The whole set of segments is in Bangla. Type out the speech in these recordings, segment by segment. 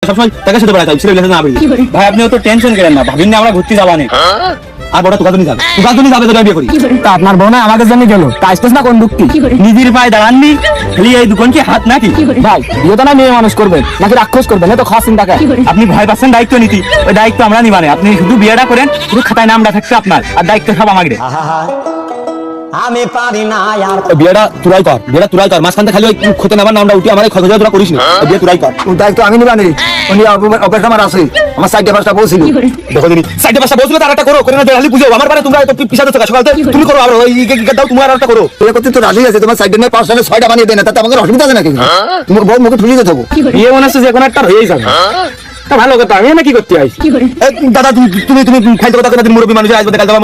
সবসময় টাকা সাথে বেড়াতে ছেলে না ভাই আপনি তো টেনশন করেন না ভাবিন না আমরা ঘুরতে যাবা না আর বড় তোকা তুমি যাবে তো বিয়ে করি তা আপনার বোন আমাদের জন্য গেল কাজ না কোন দুঃখী নিজের পায়ে দাঁড়াননি খালি এই দোকান কি হাত নাকি ভাই বিয়ে তো না মেয়ে মানুষ করবেন নাকি রাক্ষস করবেন এত খাস চিন্তা করে আপনি ভয় পাচ্ছেন দায়িত্ব নীতি ওই দায়িত্ব আমরা নিবানে আপনি শুধু বিয়েটা করেন শুধু খাতায় নামটা থাকছে আপনার আর দায়িত্ব সব আমাকে আমি পারি না আর বিয়েটা তুরাই কর মাঝখান খালি ওই খোতে নামার নামটা উঠে আমার খোঁজা তোরা করিস না বিয়ে তুরাই কর দায়িত্ব আমি নিবানি উনি অপেক্ষা আমার আছে আমার সাইডে পাঁচটা বলছিল দেখো দিনি সাইডে পাশে বসলে তার একটা করো করে না দেখালি বুঝো আমার বারে তোমরা এত পিছাতে থাকা সকালতে তুমি করো আর ওই দাও তুমি আর একটা করো তুই করতে তো রাজি আছে তোমার সাইডে নিয়ে পাঁচটা ছয়টা বানিয়ে দেয় না তাতে আমাকে অসুবিধা আছে নাকি তোমার বউ মুখে ঠুলিয়ে দেবো বিয়ে মনে হচ্ছে যে কোনো একটা হয়েই যাবে তা ভালো কথা আমি না কি করতে আইছি দাদা তুমি খাইতে কথা তুমি মুরব্বী মানুষ আসবে কাল তোমার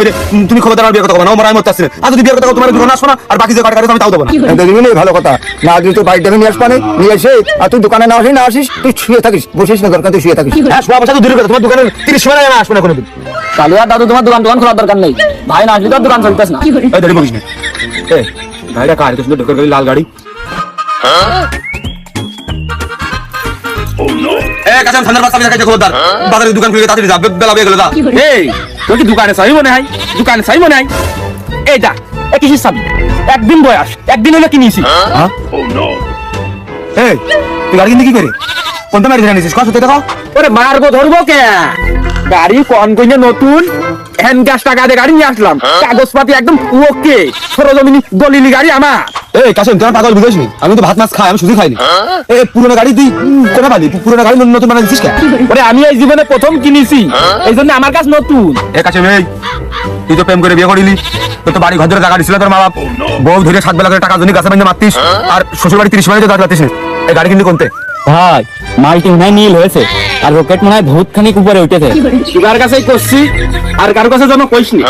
তুমি খবর দাও বিয়ে কথা না আমার মত আছে আর যদি বিয়ে কথা তোমার গ্রহণ আসো না আর বাকি যে কাটা আমি তাও দেবো না দেখবি ভালো কথা না যদি তোর বাড়িতে নিয়ে আসবানে নিয়ে এসে আর তুই দোকানে না আসিস তুই শুয়ে থাকিস বসিস না দরকার তুই শুয়ে থাকিস হ্যাঁ শোয়া বসা তো দূরের কথা তোমার দোকানে 30 সময় না আসবে না কোনোদিন তাহলে আর দাদু তোমার দোকান খোলার দরকার নেই ভাই না আসলে তো দোকান চলতেছ না এই দাঁড়িয়ে বকিস না গাড়িটা কার তো সুন্দর ঢোকার গাড়ি লাল গাড়ি দোকান খুলে তাড়াতাড়ি যাবে বেলা বেলা গেল এই তোর কি দোকানে চাই মনে হয় এই যা কিসের চাবি একদিন বয়স একদিন হলে কিনেছি এই তুই গাড়ি কিনতে কি করে কোনটা মারি জানিস কত দেখো ওরে মারবো ধরবো কে গাড়ি কোন কইনে নতুন হ্যান্ড ক্যাশ টাকা দিয়ে গাড়ি নিয়ে আসলাম কাগজপাতি একদম ওকে সরজমিনি দলিলি গাড়ি আমার এই কাসেম তোর পাগল বুঝিস নি আমি তো ভাত মাছ খাই আমি শুধু খাইনি এই পুরনো গাড়ি তুই কোনা পালি পুরনো গাড়ি নতুন বানাই দিছিস কেন ওরে আমি এই জীবনে প্রথম কিনেছি এই জন্য আমার কাছে নতুন এ কাসেম এই তুই তো প্রেম করে বিয়ে করিলি তোর তো বাড়ি ঘর ধরে টাকা দিছিল তোর মা বাপ বউ ধরে 7 বেলা করে টাকা জন্য গাছে ভেঙে মারতিস আর শ্বশুর বাড়ি 30 বেলা টাকা দিতিস এই গাড়ি কিনলি কোনতে ভাই মালটি মনে হয় নীল হয়েছে আর রকেট মনে হয় বহুত খানিক উপরে উঠেছে সুগার কাছেই করছি আর কারো কাছে যেন কইসনি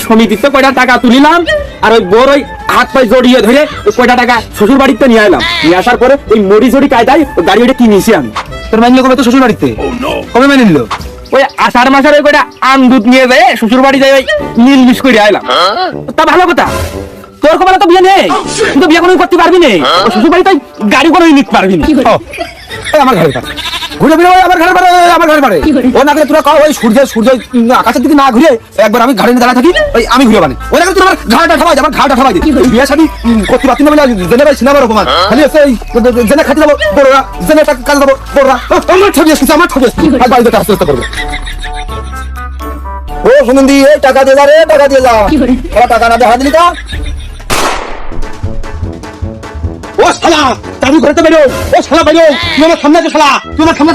সমিতিতে কয়টা টাকা তুলিলাম আর ওই বড় ওই হাত পায়ে জড়িয়ে ধরে ওই কয়টা টাকা শ্বশুর বাড়িতে নিয়ে এলাম নিয়ে আসার পরে ওই মরি জড়ি কায়দায় ওই গাড়ি ওইটা কিনেছি আমি তোর মাইনলো কবে তো শ্বশুর বাড়িতে কবে মাইনে নিল ওই আষাঢ় মাসের ওই কয়টা আম দুধ নিয়ে যায় শ্বশুর বাড়ি যাই ওই নীল মিশ করে আইলাম তা ভালো কথা তোর কবে তো বিয়ে নেই তুই তো বিয়ে কোনো করতে পারবি না শ্বশুর বাড়িতে গাড়ি কোনো নিতে পারবি না আমার ঘরে ঘুরে ফিরে আমার ঘরে পারে ও না তোরা কও ওই সূর্য আকাশের দিকে না ঘুরে একবার আমি ঘাড়ে দাঁড়া থাকি ওই আমি ঘুরে বানি ওই না তোর আমার ঘাড়টা ঠাবাই দে বিয়ে শাদী করতে পারতি না বলে জেনে ভাই সিনেমার রকম খালি আছে জেনে খাতে যাবো বড়রা জেনে কাজ যাবো বড়রা আমার ছবি আসছে আর বাড়িতে আস্তে আস্তে করবো ও সুনন্দি এই টাকা দিয়ে যা ওরা টাকা না দেখা দিলি তা ও শালা তাড়াতাড়ি ঘরে বেরো ও শালা বেরো তুই আমার সামনে শালা তুই আমার সামনে